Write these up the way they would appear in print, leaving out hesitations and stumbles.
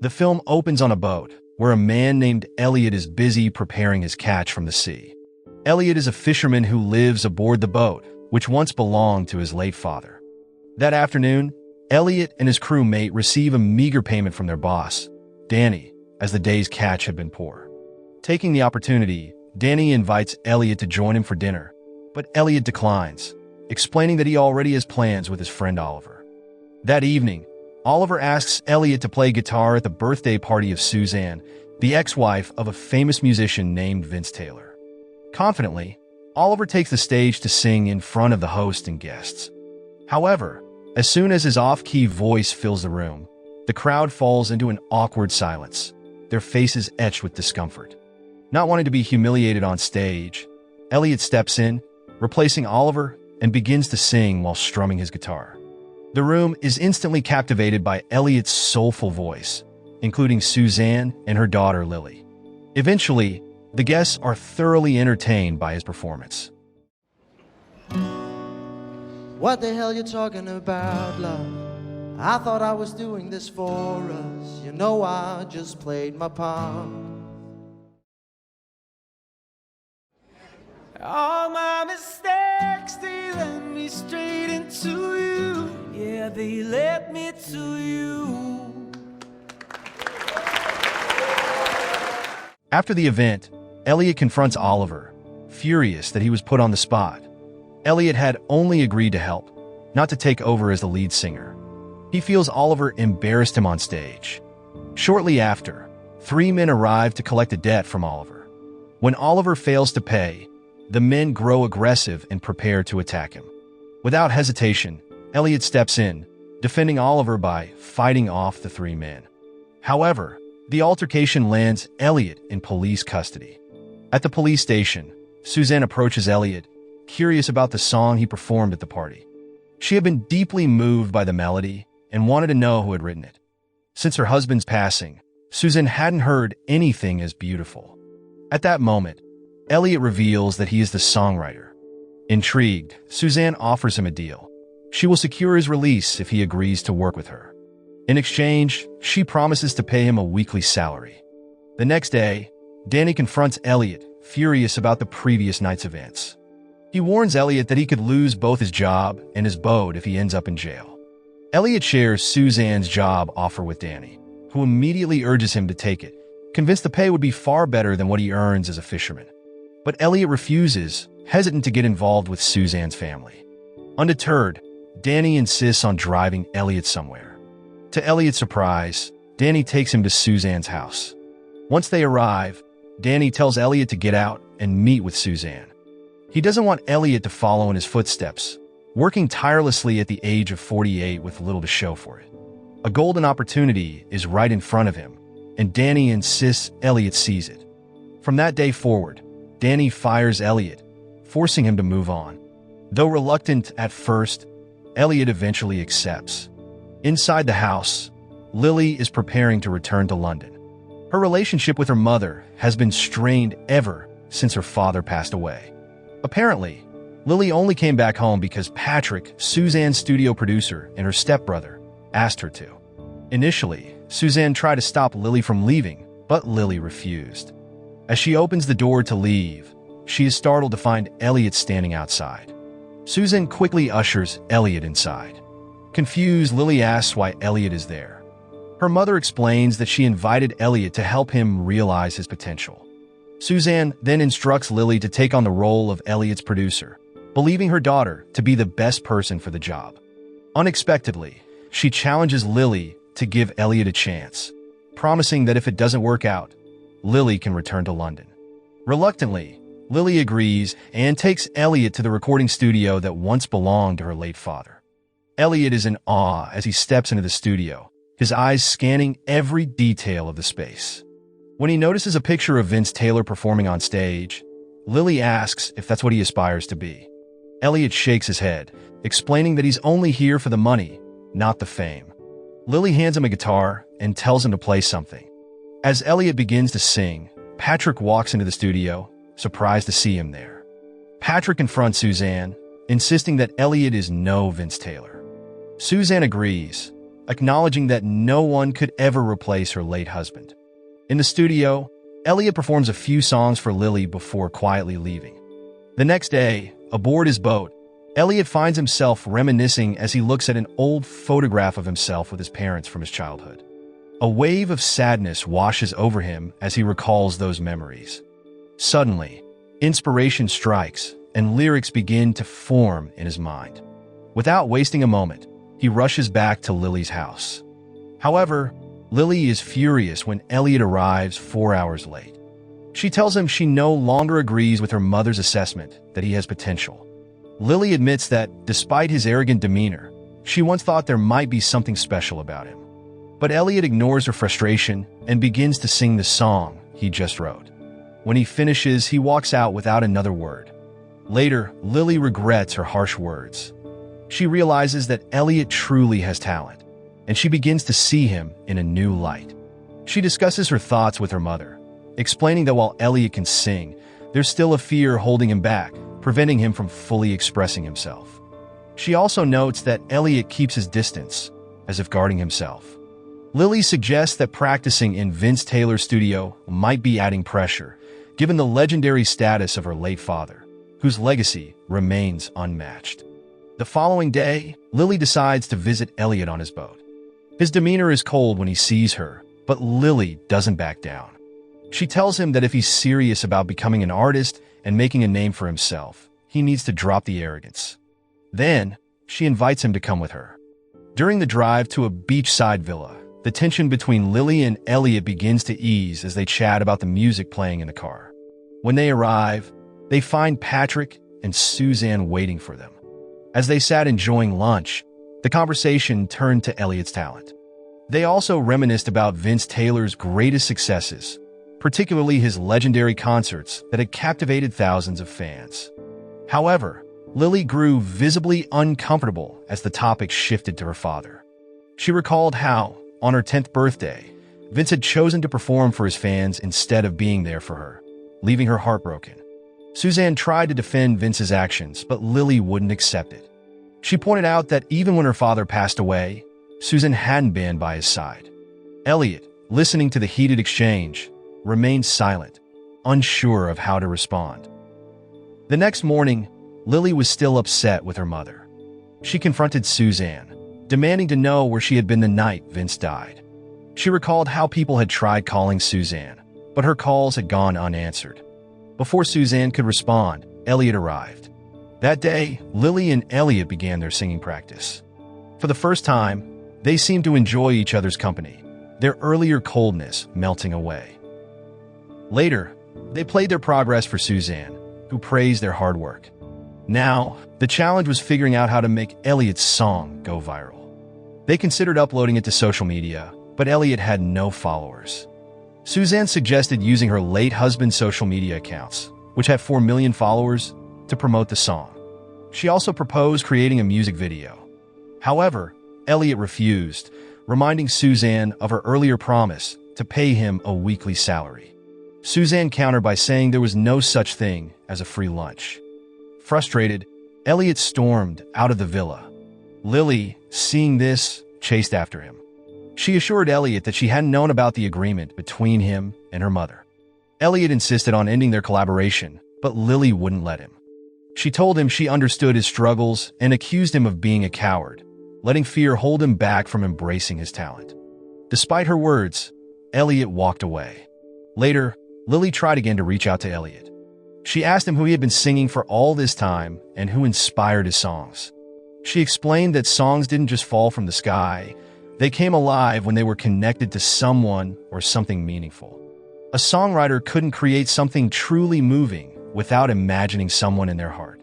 The film opens on a boat, where a man named Elliott is busy preparing his catch from the sea. Elliott is a fisherman who lives aboard the boat, which once belonged to his late father. That afternoon, Elliott and his crewmate receive a meager payment from their boss, Danny, as the day's catch had been poor. Taking the opportunity, Danny invites Elliott to join him for dinner, but Elliott declines, explaining that he already has plans with his friend Oliver. That evening, Oliver asks Elliott to play guitar at the birthday party of Suzanne, the ex-wife of a famous musician named Vince Taylor. Confidently, Oliver takes the stage to sing in front of the host and guests. However, as soon as his off-key voice fills the room, the crowd falls into an awkward silence, their faces etched with discomfort. Not wanting to be humiliated on stage, Elliott steps in, replacing Oliver, and begins to sing while strumming his guitar. The room is instantly captivated by Elliott's soulful voice, including Suzanne and her daughter Lily. Eventually, the guests are thoroughly entertained by his performance. What the hell you talking about, love? I thought I was doing this for us. You know I just played my part. All my mistakes, they led me straight into you. Yeah, they led me to you. After the event, Elliott confronts Oliver, furious that he was put on the spot. Elliott had only agreed to help, not to take over as the lead singer. He feels Oliver embarrassed him on stage. Shortly after, 3 men arrive to collect a debt from Oliver. When Oliver fails to pay, the men grow aggressive and prepare to attack him. Without hesitation, Elliott steps in, defending Oliver by fighting off the 3 men. However, the altercation lands Elliott in police custody. At the police station, Suzanne approaches Elliott, curious about the song he performed at the party. She had been deeply moved by the melody and wanted to know who had written it. Since her husband's passing, Suzanne hadn't heard anything as beautiful. At that moment, Elliott reveals that he is the songwriter. Intrigued, Suzanne offers him a deal. She will secure his release if he agrees to work with her. In exchange, she promises to pay him a weekly salary. The next day, Danny confronts Elliott, furious about the previous night's events. He warns Elliott that he could lose both his job and his boat if he ends up in jail. Elliott shares Suzanne's job offer with Danny, who immediately urges him to take it, convinced the pay would be far better than what he earns as a fisherman. But Elliott refuses, hesitant to get involved with Suzanne's family. Undeterred, Danny insists on driving Elliott somewhere. To Elliott's surprise, Danny takes him to Suzanne's house. Once they arrive, Danny tells Elliott to get out and meet with Suzanne. He doesn't want Elliott to follow in his footsteps, working tirelessly at the age of 48 with little to show for it. A golden opportunity is right in front of him, and Danny insists Elliott seize it. From that day forward, Danny fires Elliott, forcing him to move on. Though reluctant at first, Elliott eventually accepts. Inside the house, Lily is preparing to return to London. Her relationship with her mother has been strained ever since her father passed away. Apparently, Lily only came back home because Patrick, Suzanne's studio producer, and her stepbrother asked her to. Initially, Suzanne tried to stop Lily from leaving, but Lily refused. As she opens the door to leave, she is startled to find Elliott standing outside. Suzanne quickly ushers Elliott inside. Confused, Lily asks why Elliott is there. Her mother explains that she invited Elliott to help him realize his potential. Suzanne then instructs Lily to take on the role of Elliott's producer, believing her daughter to be the best person for the job. Unexpectedly, she challenges Lily to give Elliott a chance, promising that if it doesn't work out, Lily can return to London. Reluctantly, Lily agrees and takes Elliott to the recording studio that once belonged to her late father. Elliott is in awe as he steps into the studio, his eyes scanning every detail of the space. When he notices a picture of Vince Taylor performing on stage, Lily asks if that's what he aspires to be. Elliott shakes his head, explaining that he's only here for the money, not the fame. Lily hands him a guitar and tells him to play something. As Elliott begins to sing, Patrick walks into the studio, surprised to see him there. Patrick confronts Suzanne, insisting that Elliott is no Vince Taylor. Suzanne agrees, acknowledging that no one could ever replace her late husband. In the studio, Elliott performs a few songs for Lily before quietly leaving. The next day, aboard his boat, Elliott finds himself reminiscing as he looks at an old photograph of himself with his parents from his childhood. A wave of sadness washes over him as he recalls those memories. Suddenly, inspiration strikes and lyrics begin to form in his mind. Without wasting a moment, he rushes back to Lily's house. However, Lily is furious when Elliott arrives 4 hours late. She tells him she no longer agrees with her mother's assessment that he has potential. Lily admits that, despite his arrogant demeanor, she once thought there might be something special about him. But Elliott ignores her frustration and begins to sing the song he just wrote. When he finishes, he walks out without another word. Later, Lily regrets her harsh words. She realizes that Elliott truly has talent, and she begins to see him in a new light. She discusses her thoughts with her mother, explaining that while Elliott can sing, there's still a fear holding him back, preventing him from fully expressing himself. She also notes that Elliott keeps his distance, as if guarding himself. Lily suggests that practicing in Vince Taylor's studio might be adding pressure, given the legendary status of her late father, whose legacy remains unmatched. The following day, Lily decides to visit Elliott on his boat. His demeanor is cold when he sees her, but Lily doesn't back down. She tells him that if he's serious about becoming an artist and making a name for himself, he needs to drop the arrogance. Then, she invites him to come with her. During the drive to a beachside villa, the tension between Lily and Elliott begins to ease as they chat about the music playing in the car. When they arrive, they find Patrick and Suzanne waiting for them. As they sat enjoying lunch, the conversation turned to Elliott's talent. They also reminisced about Vince Taylor's greatest successes, particularly his legendary concerts that had captivated thousands of fans. However, Lily grew visibly uncomfortable as the topic shifted to her father. She recalled how, on her 10th birthday, Vince had chosen to perform for his fans instead of being there for her, leaving her heartbroken. Suzanne tried to defend Vince's actions, but Lily wouldn't accept it. She pointed out that even when her father passed away, Susan hadn't been by his side. Elliott, listening to the heated exchange, remained silent, unsure of how to respond. The next morning, Lily was still upset with her mother. She confronted Suzanne, demanding to know where she had been the night Vince died. She recalled how people had tried calling Suzanne, but her calls had gone unanswered. Before Suzanne could respond, Elliott arrived. That day, Lily and Elliott began their singing practice. For the first time, they seemed to enjoy each other's company, their earlier coldness melting away. Later, they played their progress for Suzanne, who praised their hard work. Now, the challenge was figuring out how to make Elliott's song go viral. They considered uploading it to social media, but Elliott had no followers. Suzanne suggested using her late husband's social media accounts, which have 4 million followers, to promote the song. She also proposed creating a music video. However, Elliott refused, reminding Suzanne of her earlier promise to pay him a weekly salary. Suzanne countered by saying there was no such thing as a free lunch. Frustrated, Elliott stormed out of the villa. Lily, seeing this, chased after him. She assured Elliott that she hadn't known about the agreement between him and her mother. Elliott insisted on ending their collaboration, but Lily wouldn't let him. She told him she understood his struggles and accused him of being a coward, letting fear hold him back from embracing his talent. Despite her words, Elliott walked away. Later, Lily tried again to reach out to Elliott. She asked him who he had been singing for all this time and who inspired his songs. She explained that songs didn't just fall from the sky. They came alive when they were connected to someone or something meaningful. A songwriter couldn't create something truly moving without imagining someone in their heart.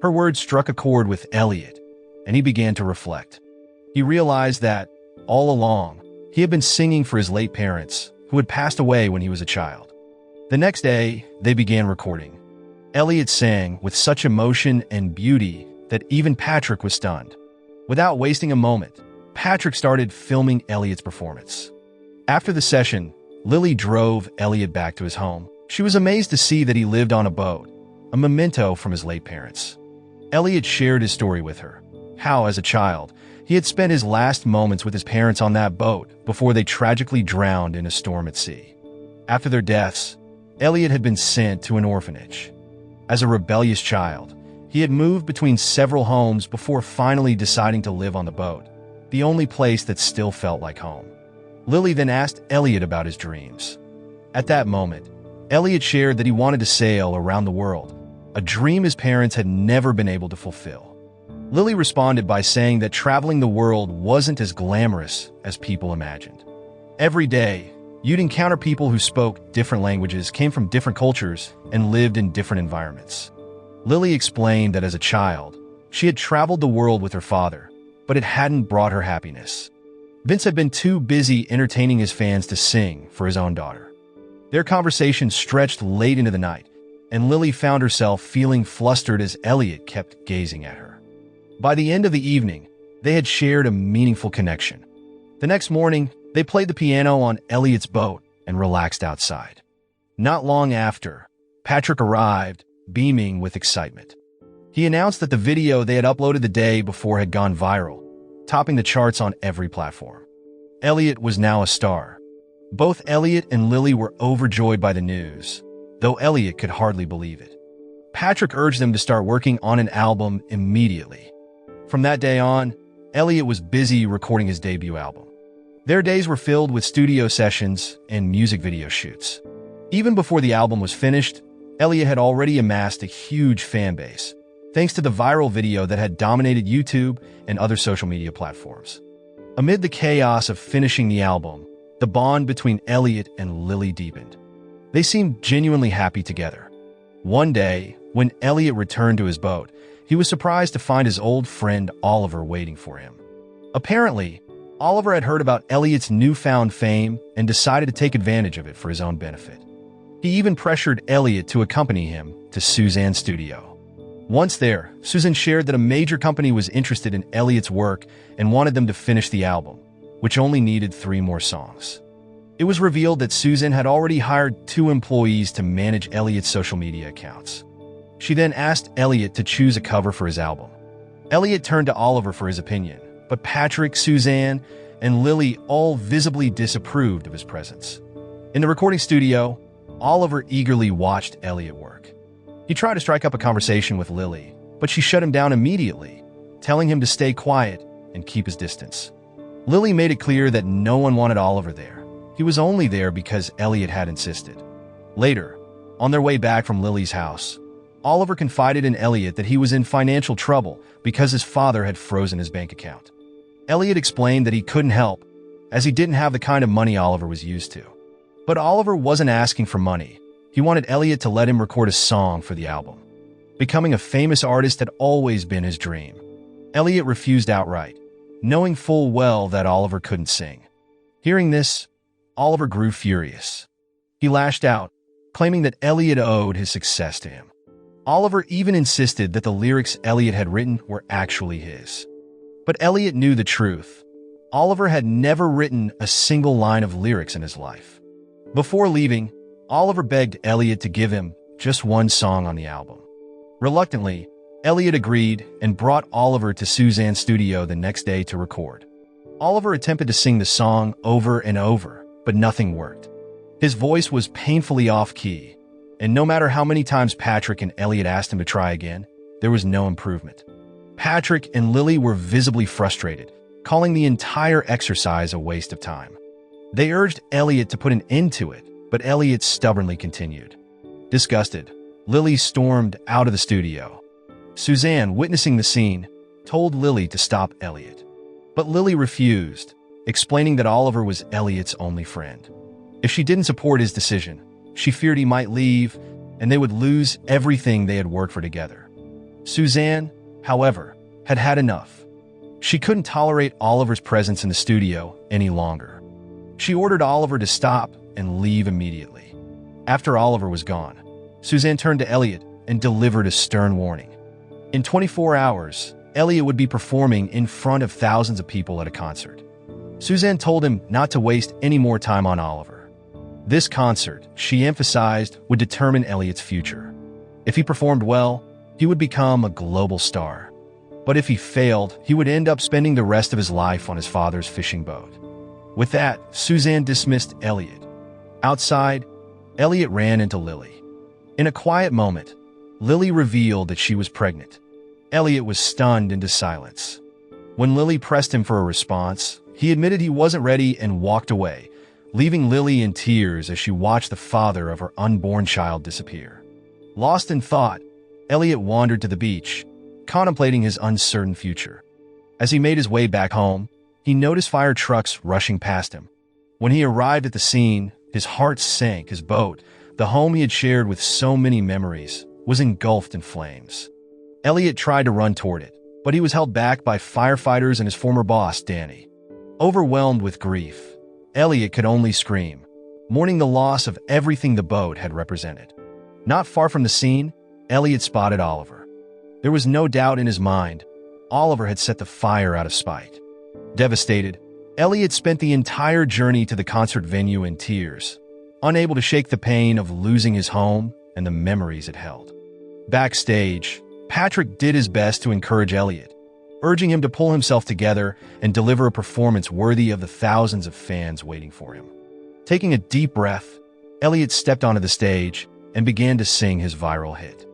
Her words struck a chord with Elliott, and he began to reflect. He realized that, all along, he had been singing for his late parents, who had passed away when he was a child. The next day, they began recording. Elliott sang with such emotion and beauty that even Patrick was stunned. Without wasting a moment, Patrick started filming Elliott's performance. After the session, Lily drove Elliott back to his home. She was amazed to see that he lived on a boat, a memento from his late parents. Elliott shared his story with her, how, as a child, He had spent his last moments with his parents on that boat before they tragically drowned in a storm at sea. After their deaths, Elliott had been sent to an orphanage. As a rebellious child, he had moved between several homes before finally deciding to live on the boat, the only place that still felt like home. Lily then asked Elliott about his dreams. At that moment, Elliott shared that he wanted to sail around the world, a dream his parents had never been able to fulfill. Lily responded by saying that traveling the world wasn't as glamorous as people imagined. Every day, you'd encounter people who spoke different languages, came from different cultures, and lived in different environments. Lily explained that as a child, she had traveled the world with her father, but it hadn't brought her happiness. Vince had been too busy entertaining his fans to sing for his own daughter. Their conversation stretched late into the night, and Lily found herself feeling flustered as Elliott kept gazing at her. By the end of the evening, they had shared a meaningful connection. The next morning, they played the piano on Elliott's boat and relaxed outside. Not long after, Patrick arrived, beaming with excitement. He announced that the video they had uploaded the day before had gone viral, topping the charts on every platform. Elliott was now a star. Both Elliott and Lily were overjoyed by the news, though Elliott could hardly believe it. Patrick urged them to start working on an album immediately. From that day on, Elliott was busy recording his debut album. Their days were filled with studio sessions and music video shoots. Even before the album was finished, Elliott had already amassed a huge fan base, thanks to the viral video that had dominated YouTube and other social media platforms. Amid the chaos of finishing the album, the bond between Elliott and Lily deepened. They seemed genuinely happy together. One day, when Elliott returned to his boat, he was surprised to find his old friend Oliver waiting for him. Apparently, Oliver had heard about Elliott's newfound fame and decided to take advantage of it for his own benefit. He even pressured Elliott to accompany him to Suzanne's studio. Once there, Susan shared that a major company was interested in Elliott's work and wanted them to finish the album, which only needed 3 more songs. It was revealed that Susan had already hired 2 employees to manage Elliott's social media accounts. She then asked Elliott to choose a cover for his album. Elliott turned to Oliver for his opinion, but Patrick, Suzanne, and Lily all visibly disapproved of his presence. In the recording studio, Oliver eagerly watched Elliott work. He tried to strike up a conversation with Lily, but she shut him down immediately, telling him to stay quiet and keep his distance. Lily made it clear that no one wanted Oliver there. He was only there because Elliott had insisted. Later, on their way back from Lily's house, Oliver confided in Elliott that he was in financial trouble because his father had frozen his bank account. Elliott explained that he couldn't help, as he didn't have the kind of money Oliver was used to. But Oliver wasn't asking for money. He wanted Elliott to let him record a song for the album. Becoming a famous artist had always been his dream. Elliott refused outright, knowing full well that Oliver couldn't sing. Hearing this, Oliver grew furious. He lashed out, claiming that Elliott owed his success to him. Oliver even insisted that the lyrics Elliott had written were actually his. But Elliott knew the truth. Oliver had never written a single line of lyrics in his life. Before leaving, Oliver begged Elliott to give him just 1 song on the album. Reluctantly, Elliott agreed and brought Oliver to Suzanne's studio the next day to record. Oliver attempted to sing the song over and over, but nothing worked. His voice was painfully off-key, and no matter how many times Patrick and Elliott asked him to try again, there was no improvement. Patrick and Lily were visibly frustrated, calling the entire exercise a waste of time. They urged Elliott to put an end to it, but Elliott stubbornly continued. Disgusted, Lily stormed out of the studio. Suzanne, witnessing the scene, told Lily to stop Elliott. But Lily refused, explaining that Oliver was Elliott's only friend. If she didn't support his decision, she feared he might leave, and they would lose everything they had worked for together. Suzanne, however, had had enough. She couldn't tolerate Oliver's presence in the studio any longer. She ordered Oliver to stop and leave immediately. After Oliver was gone, Suzanne turned to Elliott and delivered a stern warning. In 24 hours, Elliott would be performing in front of thousands of people at a concert. Suzanne told him not to waste any more time on Oliver. This concert, she emphasized, would determine Elliott's future. If he performed well, he would become a global star. But if he failed, he would end up spending the rest of his life on his father's fishing boat. With that, Suzanne dismissed Elliott. Outside, Elliott ran into Lily. In a quiet moment, Lily revealed that she was pregnant. Elliott was stunned into silence. When Lily pressed him for a response, he admitted he wasn't ready and walked away, leaving Lily in tears as she watched the father of her unborn child disappear. Lost in thought, Elliott wandered to the beach, contemplating his uncertain future. As he made his way back home, he noticed fire trucks rushing past him. When he arrived at the scene, his heart sank. His boat, the home he had shared with so many memories, was engulfed in flames. Elliott tried to run toward it, but he was held back by firefighters and his former boss, Danny. Overwhelmed with grief, Elliott could only scream, mourning the loss of everything the boat had represented. Not far from the scene, Elliott spotted Oliver. There was no doubt in his mind, Oliver had set the fire out of spite. Devastated, Elliott spent the entire journey to the concert venue in tears, unable to shake the pain of losing his home and the memories it held. Backstage, Patrick did his best to encourage Elliott, urging him to pull himself together and deliver a performance worthy of the thousands of fans waiting for him. Taking a deep breath, Elliott stepped onto the stage and began to sing his viral hit.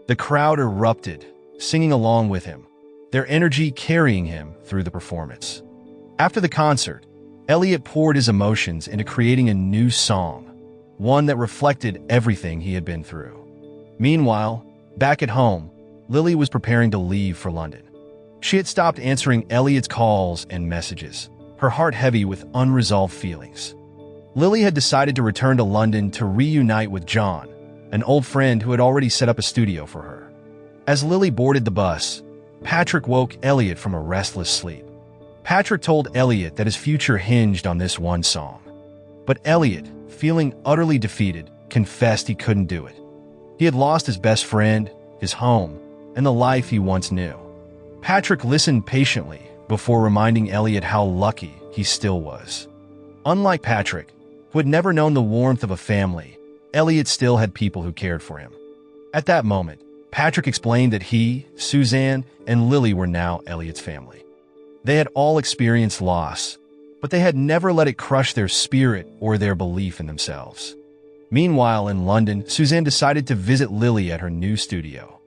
The crowd erupted, singing along with him, their energy carrying him through the performance. After the concert, Elliott poured his emotions into creating a new song, one that reflected everything he had been through. Meanwhile, back at home, Lily was preparing to leave for London. She had stopped answering Elliott's calls and messages, her heart heavy with unresolved feelings. Lily had decided to return to London to reunite with John, an old friend who had already set up a studio for her. As Lily boarded the bus, Patrick woke Elliott from a restless sleep. Patrick told Elliott that his future hinged on this one song. But Elliott, feeling utterly defeated, confessed he couldn't do it. He had lost his best friend, his home, and the life he once knew. Patrick listened patiently before reminding Elliott how lucky he still was. Unlike Patrick, who had never known the warmth of a family, Elliott still had people who cared for him. At that moment, Patrick explained that he, Suzanne, and Lily were now Elliott's family. They had all experienced loss, but they had never let it crush their spirit or their belief in themselves. Meanwhile, in London, Suzanne decided to visit Lily at her new studio.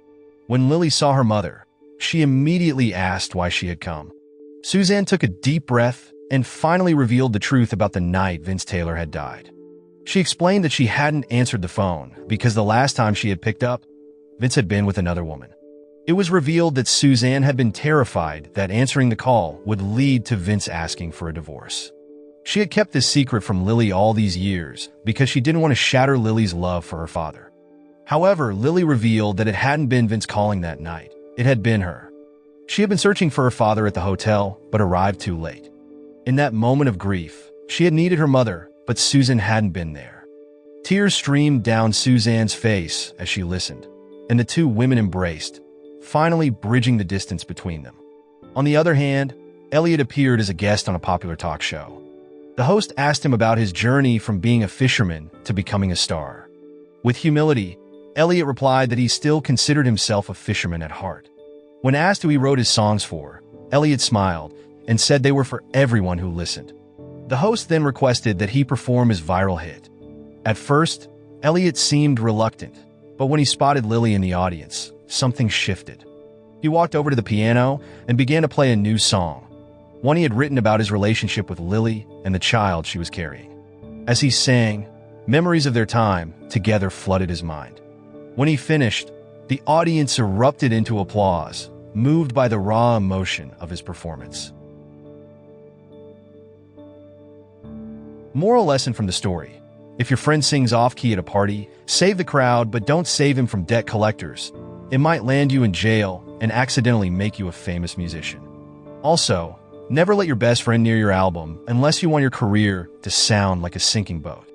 When Lily saw her mother, she immediately asked why she had come. Suzanne took a deep breath and finally revealed the truth about the night Vince Taylor had died. She explained that she hadn't answered the phone because the last time she had picked up, Vince had been with another woman. It was revealed that Suzanne had been terrified that answering the call would lead to Vince asking for a divorce. She had kept this secret from Lily all these years because she didn't want to shatter Lily's love for her father. However, Lily revealed that it hadn't been Vince calling that night. It had been her. She had been searching for her father at the hotel, but arrived too late. In that moment of grief, she had needed her mother, but Susan hadn't been there. Tears streamed down Suzanne's face as she listened, and the two women embraced, finally bridging the distance between them. On the other hand, Elliott appeared as a guest on a popular talk show. The host asked him about his journey from being a fisherman to becoming a star. With humility, Elliott replied that he still considered himself a fisherman at heart. When asked who he wrote his songs for, Elliott smiled and said they were for everyone who listened. The host then requested that he perform his viral hit. At first, Elliott seemed reluctant, but when he spotted Lily in the audience, something shifted. He walked over to the piano and began to play a new song, one he had written about his relationship with Lily and the child she was carrying. As he sang, memories of their time together flooded his mind. When he finished, the audience erupted into applause, moved by the raw emotion of his performance. Moral lesson from the story: if your friend sings off-key at a party, save the crowd, but don't save him from debt collectors. It might land you in jail and accidentally make you a famous musician. Also, never let your best friend near your album unless you want your career to sound like a sinking boat.